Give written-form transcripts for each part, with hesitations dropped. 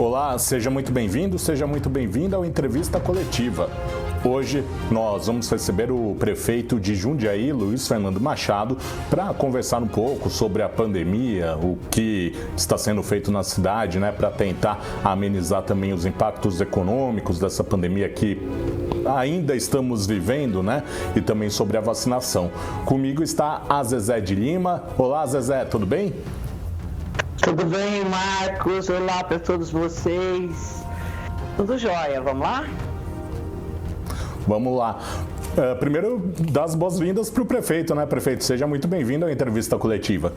Olá, seja muito bem-vindo, seja muito bem-vinda ao Entrevista Coletiva. Hoje nós vamos receber o prefeito de Jundiaí, Luiz Fernando Machado, para conversar um pouco sobre a pandemia, o que está sendo feito na cidade, para tentar amenizar também os impactos econômicos dessa pandemia que ainda estamos vivendo, e também sobre a vacinação. Comigo está a Zezé de Lima. Olá, Zezé, tudo bem? Tudo bem, Marcos? Olá para todos vocês. Tudo jóia, vamos lá? Vamos lá. Primeiro, dar as boas-vindas para o prefeito, prefeito? Seja muito bem-vindo à entrevista coletiva.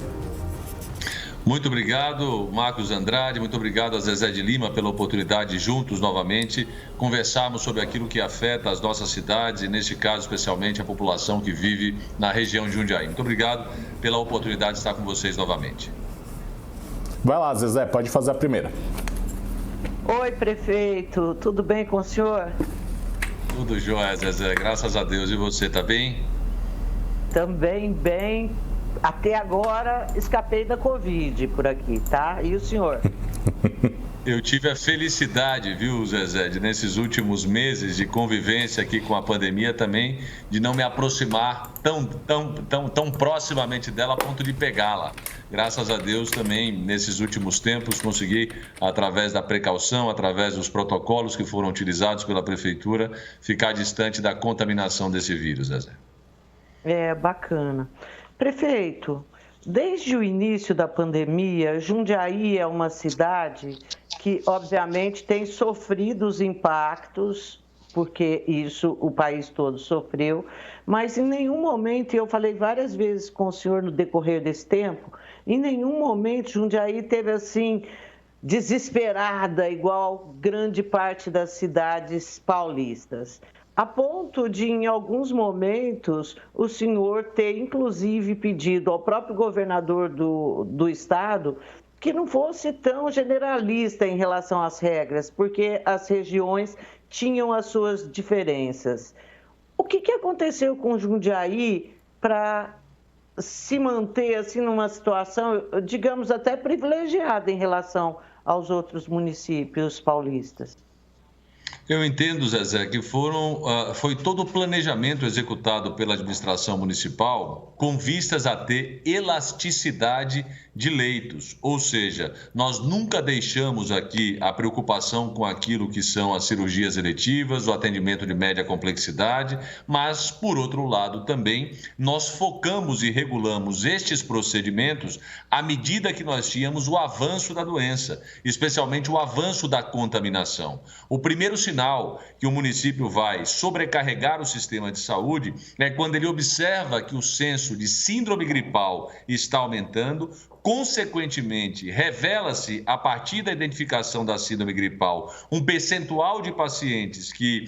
Muito obrigado, Marcos Andrade, muito obrigado a Zezé de Lima pela oportunidade de juntos novamente conversarmos sobre aquilo que afeta as nossas cidades e, neste caso, especialmente a população que vive na região de Jundiaí. Muito obrigado pela oportunidade de estar com vocês novamente. Vai lá, Zezé, pode fazer a primeira. Oi, prefeito, tudo bem com o senhor? Tudo jóia, Zezé, graças a Deus. E você, tá bem? Também bem. Até agora escapei da Covid por aqui, tá? E o senhor? Eu tive a felicidade, viu, Zezé, de nesses últimos meses de convivência aqui com a pandemia também, de não me aproximar tão proximamente dela a ponto de pegá-la. Graças a Deus também, nesses últimos tempos, consegui, através da precaução, através dos protocolos que foram utilizados pela Prefeitura, ficar distante da contaminação desse vírus, Zezé. Bacana. Prefeito, desde o início da pandemia, Jundiaí é uma cidade que, obviamente, tem sofrido os impactos, porque isso o país todo sofreu, mas em nenhum momento, e eu falei várias vezes com o senhor no decorrer desse tempo, em nenhum momento Jundiaí teve assim, desesperada, igual grande parte das cidades paulistas. A ponto de, em alguns momentos, o senhor ter, inclusive, pedido ao próprio governador do estado que não fosse tão generalista em relação às regras, porque as regiões tinham as suas diferenças. O que aconteceu com Jundiaí para se manter assim numa situação, digamos, até privilegiada em relação aos outros municípios paulistas? Eu entendo, Zezé, que foi todo o planejamento executado pela administração municipal com vistas a ter elasticidade de leitos, ou seja, nós nunca deixamos aqui a preocupação com aquilo que são as cirurgias eletivas, o atendimento de média complexidade, mas, por outro lado, também nós focamos e regulamos estes procedimentos à medida que nós tínhamos o avanço da doença, especialmente o avanço da contaminação. O primeiro sinal que o município vai sobrecarregar o sistema de saúde é quando ele observa que o censo de síndrome gripal está aumentando. Consequentemente, revela-se, a partir da identificação da síndrome gripal, um percentual de pacientes que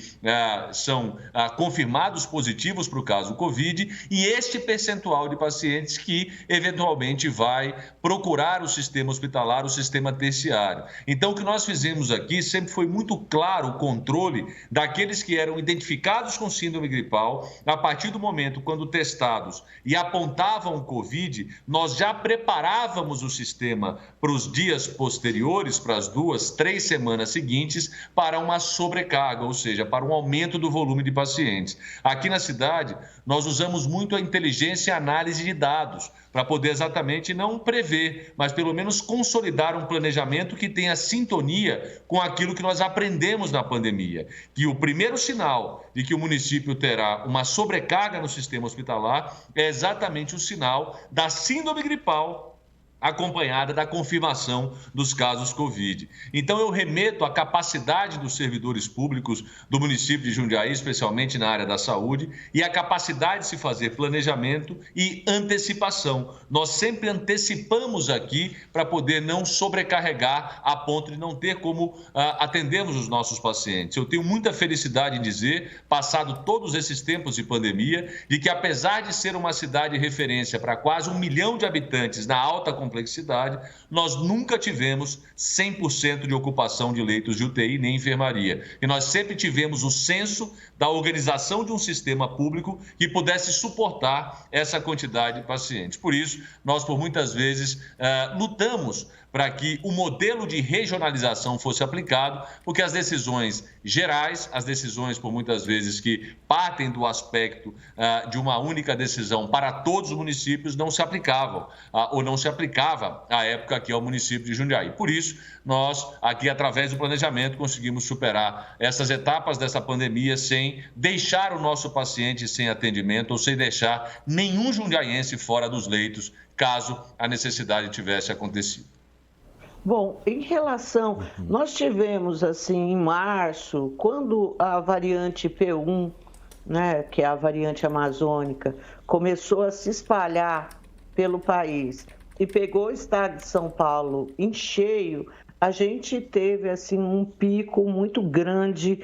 são confirmados positivos para o caso Covid e este percentual de pacientes que, eventualmente, vai procurar o sistema hospitalar, o sistema terciário. Então, o que nós fizemos aqui sempre foi muito claro o controle daqueles que eram identificados com síndrome gripal. A partir do momento quando testados e apontavam o Covid, nós já preparávamos o sistema para os dias posteriores, para as 2, 3 semanas seguintes, para uma sobrecarga, ou seja, para um aumento do volume de pacientes. Aqui na cidade, nós usamos muito a inteligência e a análise de dados, para poder exatamente não prever, mas pelo menos consolidar um planejamento que tenha sintonia com aquilo que nós aprendemos na pandemia. Que o primeiro sinal de que o município terá uma sobrecarga no sistema hospitalar é exatamente o sinal da síndrome gripal acompanhada da confirmação dos casos Covid. Então, eu remeto à capacidade dos servidores públicos do município de Jundiaí, especialmente na área da saúde, e a capacidade de se fazer planejamento e antecipação. Nós sempre antecipamos aqui para poder não sobrecarregar a ponto de não ter como atendermos os nossos pacientes. Eu tenho muita felicidade em dizer, passado todos esses tempos de pandemia, de que apesar de ser uma cidade de referência para quase 1 milhão de habitantes na alta complexidade, complexidade, nós nunca tivemos 100% de ocupação de leitos de UTI nem enfermaria. E nós sempre tivemos o senso da organização de um sistema público que pudesse suportar essa quantidade de pacientes. Por isso, nós, por muitas vezes, lutamos para que o modelo de regionalização fosse aplicado, porque as decisões gerais, as decisões, por muitas vezes, que partem do aspecto de uma única decisão para todos os municípios, não se aplicavam, ou não se aplicava à época aqui ao município de Jundiaí. Por isso, nós, aqui, através do planejamento, conseguimos superar essas etapas dessa pandemia sem deixar o nosso paciente sem atendimento ou sem deixar nenhum jundiaiense fora dos leitos, caso a necessidade tivesse acontecido. Bom, em relação, nós tivemos assim em março, quando a variante P1, né, que é a variante amazônica, começou a se espalhar pelo país e pegou o estado de São Paulo em cheio, a gente teve assim um pico muito grande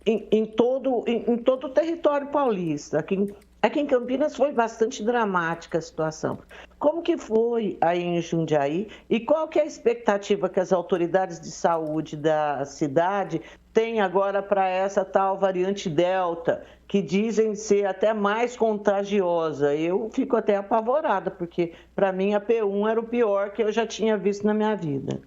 em todo o território paulista. Aqui em Campinas foi bastante dramática a situação. Como que foi aí em Jundiaí e qual que é a expectativa que as autoridades de saúde da cidade têm agora para essa tal variante Delta, que dizem ser até mais contagiosa? Eu fico até apavorada, porque para mim a P1 era o pior que eu já tinha visto na minha vida.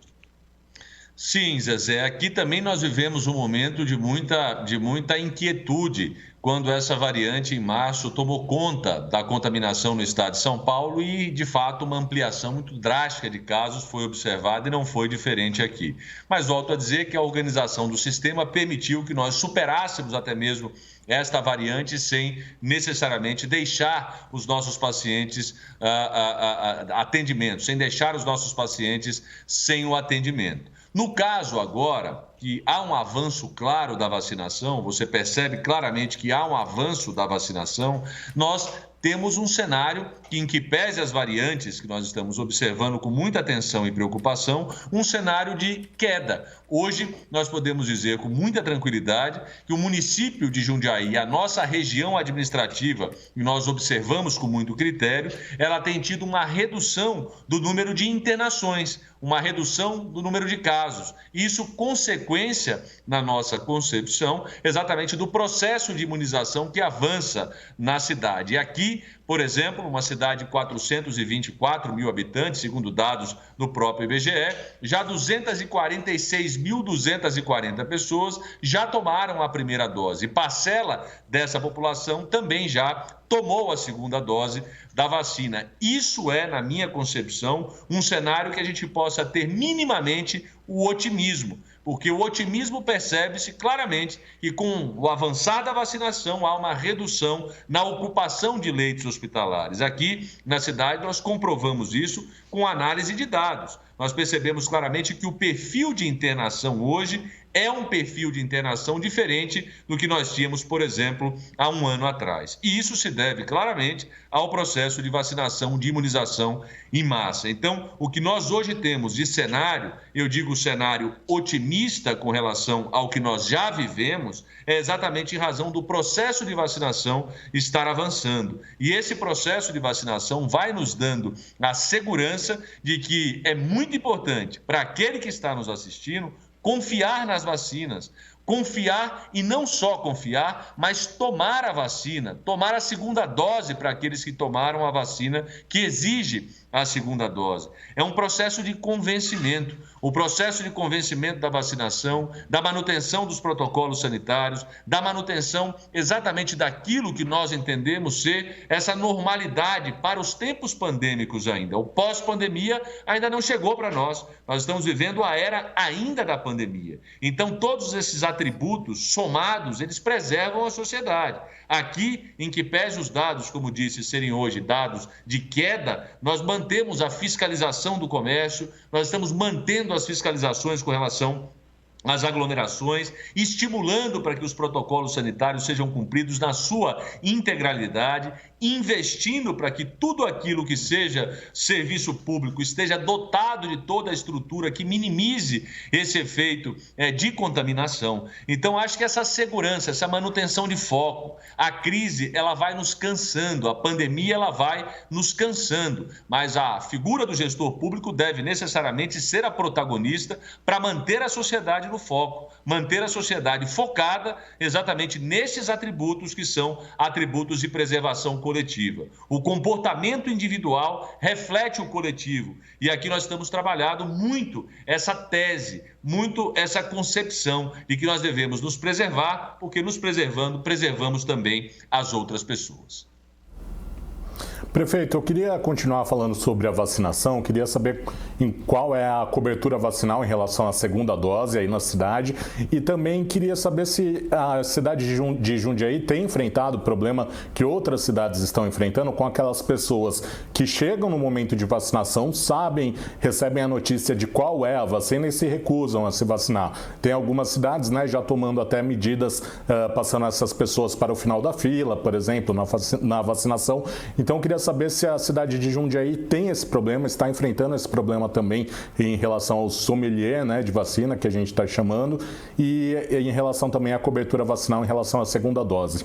Sim, Zezé, aqui também nós vivemos um momento de muita inquietude quando essa variante em março tomou conta da contaminação no estado de São Paulo e, de fato, uma ampliação muito drástica de casos foi observada e não foi diferente aqui. Mas volto a dizer que a organização do sistema permitiu que nós superássemos até mesmo esta variante sem necessariamente deixar os nossos pacientes atendimento, sem deixar os nossos pacientes sem o atendimento. No caso agora, que há um avanço claro da vacinação, você percebe claramente que há um avanço da vacinação, nós temos um cenário em que pese as variantes que nós estamos observando com muita atenção e preocupação, um cenário de queda. Hoje, nós podemos dizer com muita tranquilidade que o município de Jundiaí, a nossa região administrativa, e nós observamos com muito critério, ela tem tido uma redução do número de internações, uma redução do número de casos. Isso consequência, na nossa concepção, exatamente do processo de imunização que avança na cidade. E aqui, por exemplo, uma cidade de 424 mil habitantes, segundo dados do próprio IBGE, já 246.240 pessoas já tomaram a primeira dose. E parcela dessa população também já tomou a segunda dose da vacina. Isso é, na minha concepção, um cenário que a gente possa ter minimamente o otimismo, porque o otimismo percebe-se claramente que com o avançar da vacinação há uma redução na ocupação de leitos hospitalares. Aqui na cidade nós comprovamos isso com análise de dados. Nós percebemos claramente que o perfil de internação hoje é um perfil de internação diferente do que nós tínhamos, por exemplo, há um ano atrás. E isso se deve claramente ao processo de vacinação, de imunização em massa. Então, o que nós hoje temos de cenário, eu digo cenário otimista com relação ao que nós já vivemos, é exatamente em razão do processo de vacinação estar avançando. E esse processo de vacinação vai nos dando a segurança de que é muito importante para aquele que está nos assistindo confiar nas vacinas, confiar e não só confiar, mas tomar a vacina, tomar a segunda dose para aqueles que tomaram a vacina que exige a segunda dose. É um processo de convencimento, o processo de convencimento da vacinação, da manutenção dos protocolos sanitários, da manutenção exatamente daquilo que nós entendemos ser essa normalidade para os tempos pandêmicos ainda. O pós-pandemia ainda não chegou para nós. Nós estamos vivendo a era ainda da pandemia. Então, todos esses atributos somados, eles preservam a sociedade. Aqui, em que pese os dados, como disse, serem hoje dados de queda, nós mantemos a fiscalização do comércio, nós estamos mantendo as fiscalizações com relação às aglomerações, estimulando para que os protocolos sanitários sejam cumpridos na sua integralidade investindo para que tudo aquilo que seja serviço público esteja dotado de toda a estrutura que minimize esse efeito de contaminação. Então, acho que essa segurança, essa manutenção de foco, a crise, ela vai nos cansando, a pandemia, ela vai nos cansando, mas a figura do gestor público deve necessariamente ser a protagonista para manter a sociedade no foco, manter a sociedade focada exatamente nesses atributos que são atributos de preservação coletiva. O comportamento individual reflete o coletivo e aqui nós estamos trabalhando muito essa tese, muito essa concepção de que nós devemos nos preservar, porque nos preservando, preservamos também as outras pessoas. Prefeito, eu queria continuar falando sobre a vacinação, queria saber qual é a cobertura vacinal em relação à segunda dose aí na cidade e também queria saber se a cidade de Jundiaí tem enfrentado o problema que outras cidades estão enfrentando com aquelas pessoas que chegam no momento de vacinação, recebem a notícia de qual é a vacina e se recusam a se vacinar. Tem algumas cidades, né, já tomando até medidas, passando essas pessoas para o final da fila, por exemplo, na vacinação. Então, eu queria saber se a cidade de Jundiaí tem esse problema, está enfrentando esse problema também em relação ao sommelier, né, de vacina, que a gente está chamando, e em relação também à cobertura vacinal em relação à segunda dose.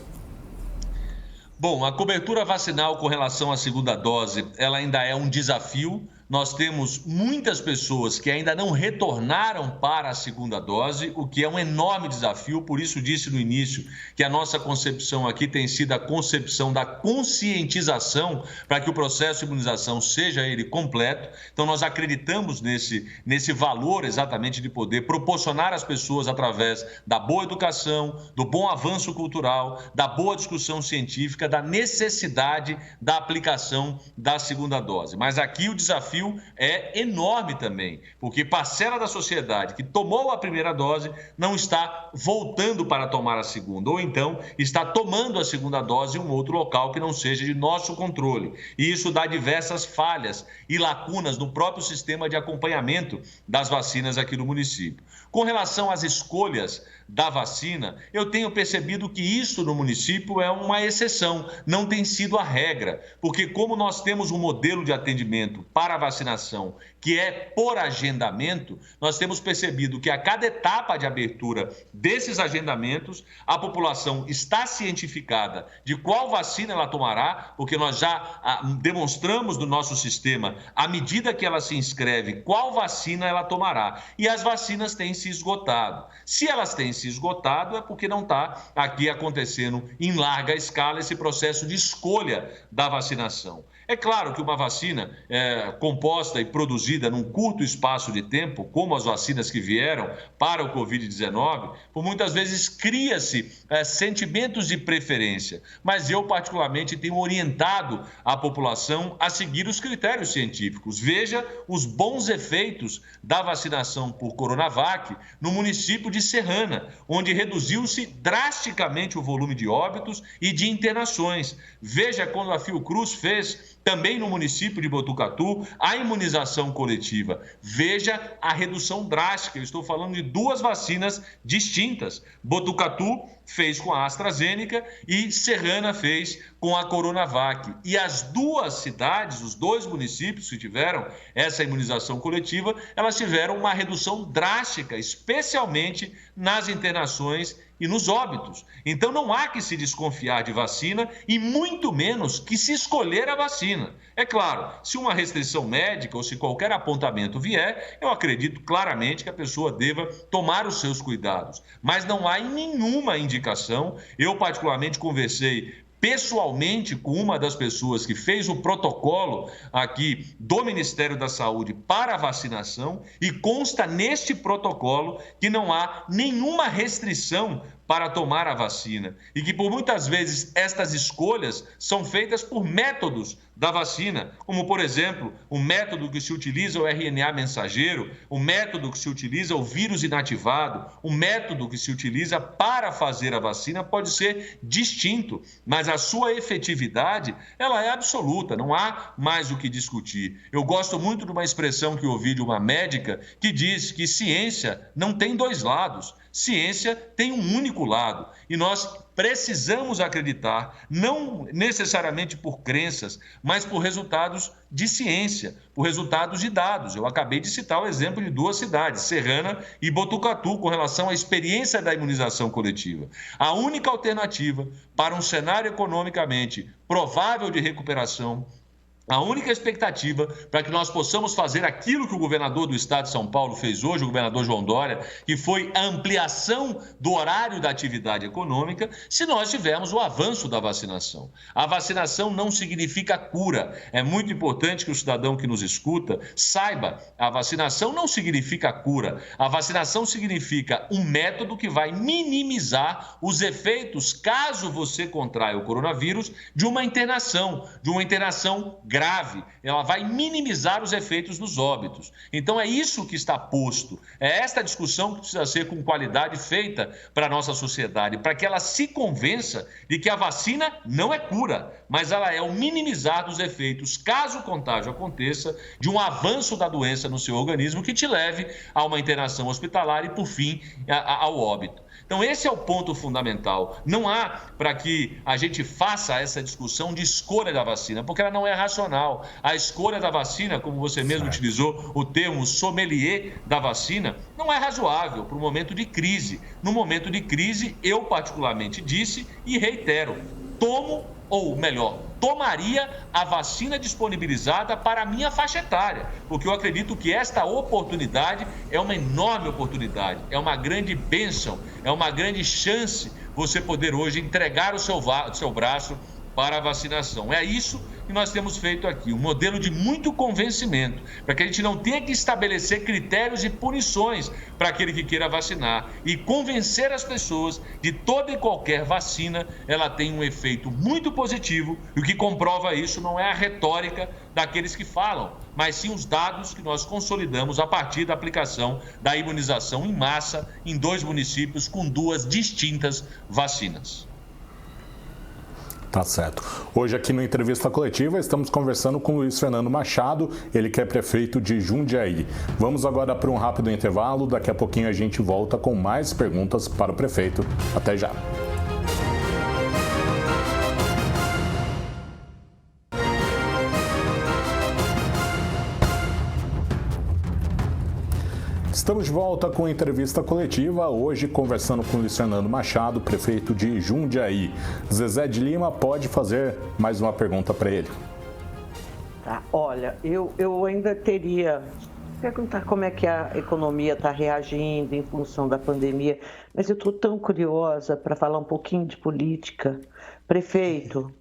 Bom, a cobertura vacinal com relação à segunda dose, ela ainda é um desafio. Nós temos muitas pessoas que ainda não retornaram para a segunda dose, o que é um enorme desafio. Por isso disse no início que a nossa concepção aqui tem sido a concepção da conscientização para que o processo de imunização seja ele completo. Então nós acreditamos nesse valor exatamente de poder proporcionar às pessoas através da boa educação, do bom avanço cultural, da boa discussão científica, da necessidade da aplicação da segunda dose. Mas aqui o desafio é enorme também, porque parcela da sociedade que tomou a primeira dose não está voltando para tomar a segunda, ou então está tomando a segunda dose em um outro local que não seja de nosso controle. E isso dá diversas falhas e lacunas no próprio sistema de acompanhamento das vacinas aqui no município. Com relação às escolhas da vacina, eu tenho percebido que isso no município é uma exceção, não tem sido a regra, porque como nós temos um modelo de atendimento para a vacinação que é por agendamento, nós temos percebido que a cada etapa de abertura desses agendamentos, a população está cientificada de qual vacina ela tomará, porque nós já demonstramos no nosso sistema, à medida que ela se inscreve, qual vacina ela tomará. E as vacinas têm se esgotado. Se elas têm se esgotado, é porque não está aqui acontecendo em larga escala esse processo de escolha da vacinação. É claro que uma vacina composta e produzida num curto espaço de tempo, como as vacinas que vieram para o Covid-19, por muitas vezes cria-se sentimentos de preferência. Mas eu, particularmente, tenho orientado a população a seguir os critérios científicos. Veja os bons efeitos da vacinação por Coronavac no município de Serrana, onde reduziu-se drasticamente o volume de óbitos e de internações. Veja quando a Fiocruz fez também no município de Botucatu, a imunização coletiva. Veja a redução drástica. Eu estou falando de duas vacinas distintas. Botucatu fez com a AstraZeneca e Serrana fez com a Coronavac. E as duas cidades, os dois municípios que tiveram essa imunização coletiva, elas tiveram uma redução drástica, especialmente nas internações e nos óbitos. Então não há que se desconfiar de vacina e muito menos que se escolher a vacina. É claro, se uma restrição médica ou se qualquer apontamento vier, eu acredito claramente que a pessoa deva tomar os seus cuidados. Mas não há nenhuma indicação. Eu particularmente conversei pessoalmente com uma das pessoas que fez o protocolo aqui do Ministério da Saúde para a vacinação e consta neste protocolo que não há nenhuma restrição para tomar a vacina e que por muitas vezes estas escolhas são feitas por métodos da vacina, como por exemplo o método que se utiliza o RNA mensageiro, o método que se utiliza o vírus inativado, o método que se utiliza para fazer a vacina pode ser distinto, mas a sua efetividade ela é absoluta, não há mais o que discutir. Eu gosto muito de uma expressão que ouvi de uma médica que diz que ciência não tem dois lados. Ciência tem um único manipulado. E nós precisamos acreditar, não necessariamente por crenças, mas por resultados de ciência, por resultados de dados. Eu acabei de citar o exemplo de 2 cidades, Serrana e Botucatu, com relação à experiência da imunização coletiva. A única alternativa para um cenário economicamente provável de recuperação, a única expectativa para que nós possamos fazer aquilo que o governador do estado de São Paulo fez hoje, o governador João Dória, que foi a ampliação do horário da atividade econômica, se nós tivermos o avanço da vacinação. A vacinação não significa cura. É muito importante que o cidadão que nos escuta saiba, a vacinação não significa cura. A vacinação significa um método que vai minimizar os efeitos, caso você contraia o coronavírus, de uma internação grave, ela vai minimizar os efeitos dos óbitos. Então é isso que está posto, é esta discussão que precisa ser com qualidade feita para a nossa sociedade, para que ela se convença de que a vacina não é cura, mas ela é o minimizar dos efeitos, caso o contágio aconteça, de um avanço da doença no seu organismo que te leve a uma internação hospitalar e, por fim, ao óbito. Então, esse é o ponto fundamental. Não há para que a gente faça essa discussão de escolha da vacina, porque ela não é racional. A escolha da vacina, como você mesmo utilizou o termo sommelier da vacina, não é razoável para o momento de crise. No momento de crise, eu particularmente disse e reitero, tomaria a vacina disponibilizada para a minha faixa etária, porque eu acredito que esta oportunidade é uma enorme oportunidade, é uma grande bênção, é uma grande chance você poder hoje entregar o seu braço para a vacinação. É isso que nós temos feito aqui, um modelo de muito convencimento, para que a gente não tenha que estabelecer critérios e punições para aquele que queira vacinar e convencer as pessoas de toda e qualquer vacina, ela tem um efeito muito positivo, e o que comprova isso não é a retórica daqueles que falam, mas sim os dados que nós consolidamos a partir da aplicação da imunização em massa em 2 municípios com 2 distintas vacinas. Tá certo. Hoje aqui no Entrevista Coletiva estamos conversando com Luiz Fernando Machado, ele que é prefeito de Jundiaí. Vamos agora para um rápido intervalo, daqui a pouquinho a gente volta com mais perguntas para o prefeito. Até já. Estamos de volta com a entrevista coletiva, hoje conversando com Luiz Fernando Machado, prefeito de Jundiaí. Zezé de Lima pode fazer mais uma pergunta para ele. Tá, olha, eu ainda teria perguntar como é que a economia está reagindo em função da pandemia, mas eu estou tão curiosa para falar um pouquinho de política. Prefeito,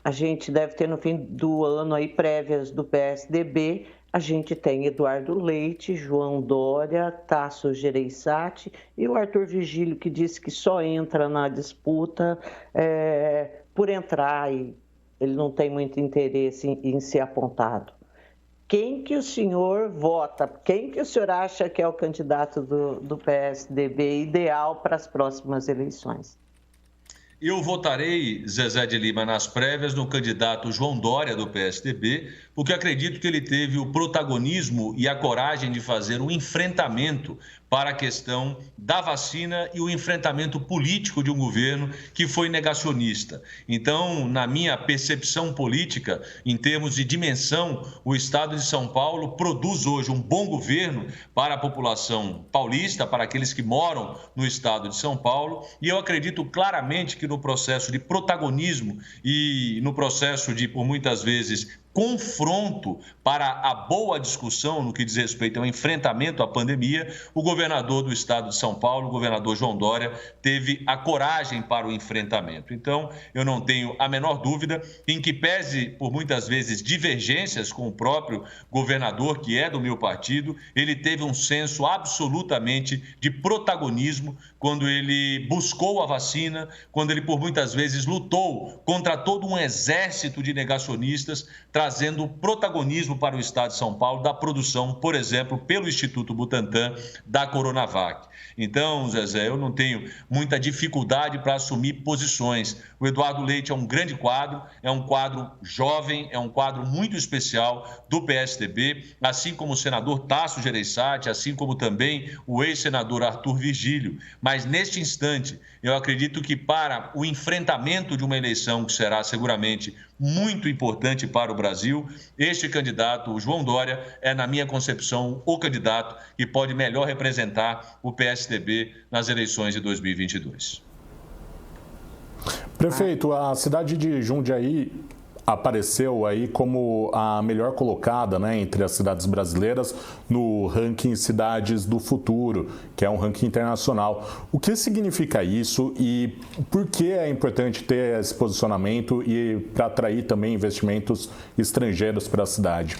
a gente deve ter no fim do ano aí prévias do PSDB. A gente tem Eduardo Leite, João Dória, Tasso Gereissati e o Arthur Vigílio, que disse que só entra na disputa por entrar e ele não tem muito interesse em ser apontado. Quem que o senhor vota? Quem que o senhor acha que é o candidato do PSDB ideal para as próximas eleições? Eu votarei, Zezé de Lima, nas prévias no candidato João Dória, do PSDB, porque acredito que ele teve o protagonismo e a coragem de fazer um enfrentamento para a questão da vacina e o enfrentamento político de um governo que foi negacionista. Então, na minha percepção política, em termos de dimensão, o Estado de São Paulo produz hoje um bom governo para a população paulista, para aqueles que moram no Estado de São Paulo, e eu acredito claramente que no processo de protagonismo e no processo de, por muitas vezes, confronto para a boa discussão no que diz respeito ao enfrentamento à pandemia, o governador do estado de São Paulo, o governador João Dória, teve a coragem para o enfrentamento. Então, eu não tenho a menor dúvida em que, pese por muitas vezes divergências com o próprio governador, que é do meu partido, ele teve um senso absolutamente de protagonismo quando ele buscou a vacina, quando ele por muitas vezes lutou contra todo um exército de negacionistas, trazendo protagonismo para o estado de São Paulo da produção, por exemplo, pelo Instituto Butantan, da Coronavac. Então, Zezé, eu não tenho muita dificuldade para assumir posições. O Eduardo Leite é um grande quadro, é um quadro jovem, é um quadro muito especial do PSDB, assim como o senador Tasso Gereissati, assim como também o ex-senador Arthur Virgílio. Mas, neste instante, eu acredito que para o enfrentamento de uma eleição que será seguramente muito importante para o Brasil, este candidato, o João Dória, é, na minha concepção, o candidato que pode melhor representar o PSDB nas eleições de 2022. Prefeito, a cidade de Jundiaí apareceu aí como a melhor colocada, né, entre as cidades brasileiras no ranking Cidades do Futuro, que é um ranking internacional. O que significa isso e por que é importante ter esse posicionamento e para atrair também investimentos estrangeiros para a cidade?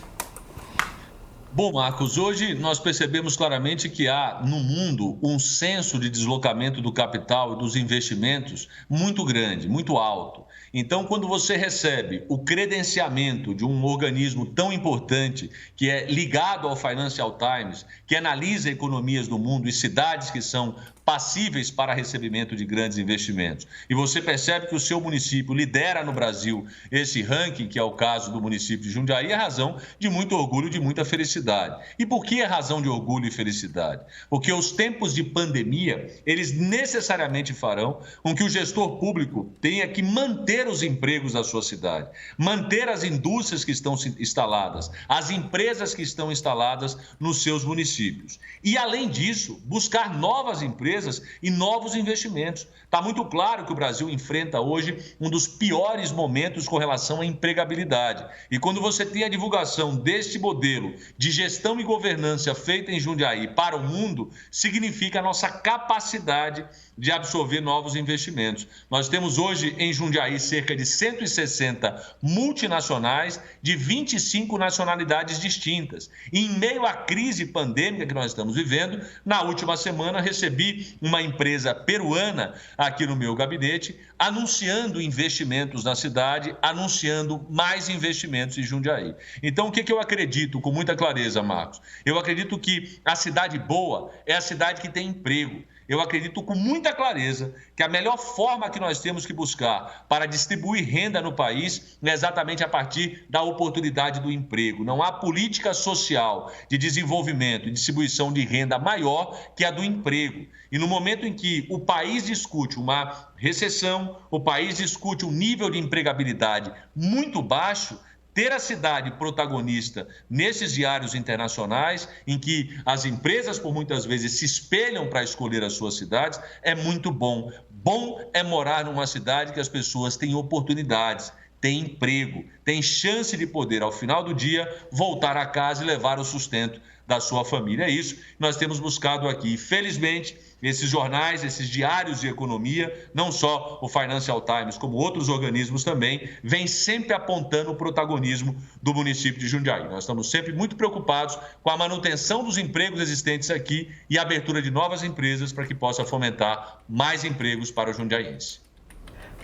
Bom, Marcos, hoje nós percebemos claramente que há no mundo um senso de deslocamento do capital e dos investimentos muito grande, muito alto. Então, quando você recebe o credenciamento de um organismo tão importante, que é ligado ao Financial Times, que analisa economias do mundo e cidades que são passíveis para recebimento de grandes investimentos, e você percebe que o seu município lidera no Brasil esse ranking, que é o caso do município de Jundiaí, é razão de muito orgulho, de muita felicidade. E por que é razão de orgulho e felicidade? Porque os tempos de pandemia, eles necessariamente farão com que o gestor público tenha que manter os empregos da sua cidade, manter as indústrias que estão instaladas, as empresas que estão instaladas nos seus municípios. E, além disso, buscar novas empresas e novos investimentos. Está muito claro que o Brasil enfrenta hoje um dos piores momentos com relação à empregabilidade. E quando você tem a divulgação deste modelo de gestão e governança feita em Jundiaí para o mundo, significa a nossa capacidade de absorver novos investimentos. Nós temos hoje em Jundiaí cerca de 160 multinacionais de 25 nacionalidades distintas. E em meio à crise pandêmica que nós estamos vivendo, na última semana recebi uma empresa peruana aqui no meu gabinete anunciando investimentos na cidade, anunciando mais investimentos em Jundiaí. Então, o que eu acredito com muita clareza, Marcos? Eu acredito que a cidade boa é a cidade que tem emprego. Eu acredito com muita clareza que a melhor forma que nós temos que buscar para distribuir renda no país é exatamente a partir da oportunidade do emprego. Não há política social de desenvolvimento e distribuição de renda maior que a do emprego. E no momento em que o país discute uma recessão, o país discute um nível de empregabilidade muito baixo, ter a cidade protagonista nesses diários internacionais, em que as empresas, por muitas vezes, se espelham para escolher as suas cidades, é muito bom. Bom é morar numa cidade que as pessoas têm oportunidades, têm emprego, têm chance de poder, ao final do dia, voltar a casa e levar o sustento da sua família. É isso que nós temos buscado aqui. Felizmente, esses jornais, esses diários de economia, não só o Financial Times, como outros organismos também, vêm sempre apontando o protagonismo do município de Jundiaí. Nós estamos sempre muito preocupados com a manutenção dos empregos existentes aqui e a abertura de novas empresas para que possa fomentar mais empregos para o jundiaense.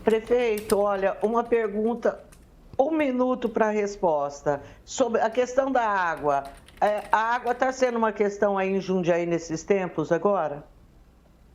Prefeito, olha, uma pergunta, 1 minuto para a resposta. Sobre a questão da água. A água está sendo uma questão aí em Jundiaí nesses tempos agora?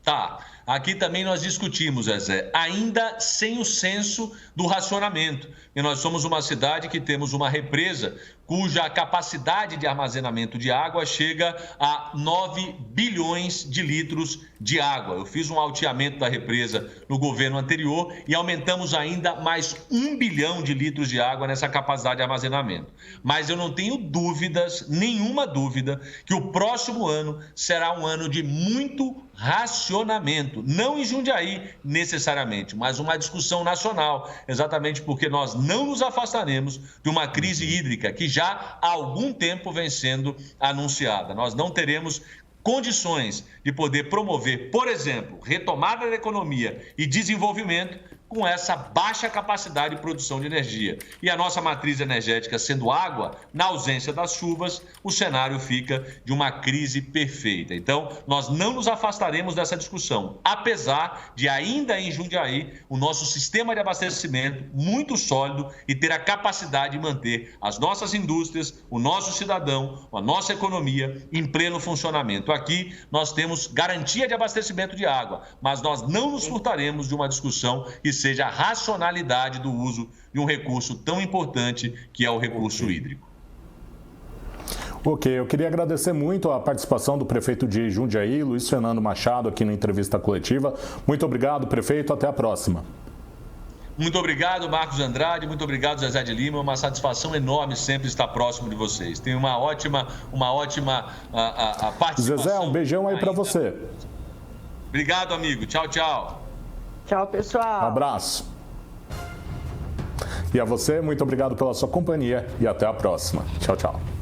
Tá. Aqui também nós discutimos, Zezé, ainda sem o censo do racionamento. E nós somos uma cidade que temos uma represa cuja capacidade de armazenamento de água chega a 9 bilhões de litros de água. Eu fiz um alteamento da represa no governo anterior e aumentamos ainda mais 1 bilhão de litros de água nessa capacidade de armazenamento. Mas eu não tenho dúvidas, nenhuma dúvida, que o próximo ano será um ano de muito racionamento. Não em Jundiaí, necessariamente, mas uma discussão nacional, exatamente porque nós não nos afastaremos de uma crise hídrica que já há algum tempo vem sendo anunciada. Nós não teremos condições de poder promover, por exemplo, retomada da economia e desenvolvimento com essa baixa capacidade de produção de energia. E a nossa matriz energética sendo água, na ausência das chuvas, o cenário fica de uma crise perfeita. Então, nós não nos afastaremos dessa discussão, apesar de ainda em Jundiaí o nosso sistema de abastecimento muito sólido e ter a capacidade de manter as nossas indústrias, o nosso cidadão, a nossa economia em pleno funcionamento. Aqui nós temos garantia de abastecimento de água, mas nós não nos furtaremos de uma discussão que seja a racionalidade do uso de um recurso tão importante que é o recurso hídrico. Ok, eu queria agradecer muito a participação do prefeito de Jundiaí, Luiz Fernando Machado, aqui na entrevista coletiva. Muito obrigado, prefeito, até a próxima. Muito obrigado, Marcos Andrade, muito obrigado, Zezé de Lima, é uma satisfação enorme sempre estar próximo de vocês. Tenho uma ótima participação. Zezé, um beijão aí para você. Obrigado, amigo. Tchau, tchau. Tchau, pessoal. Um abraço. E a você, muito obrigado pela sua companhia e até a próxima. Tchau, tchau.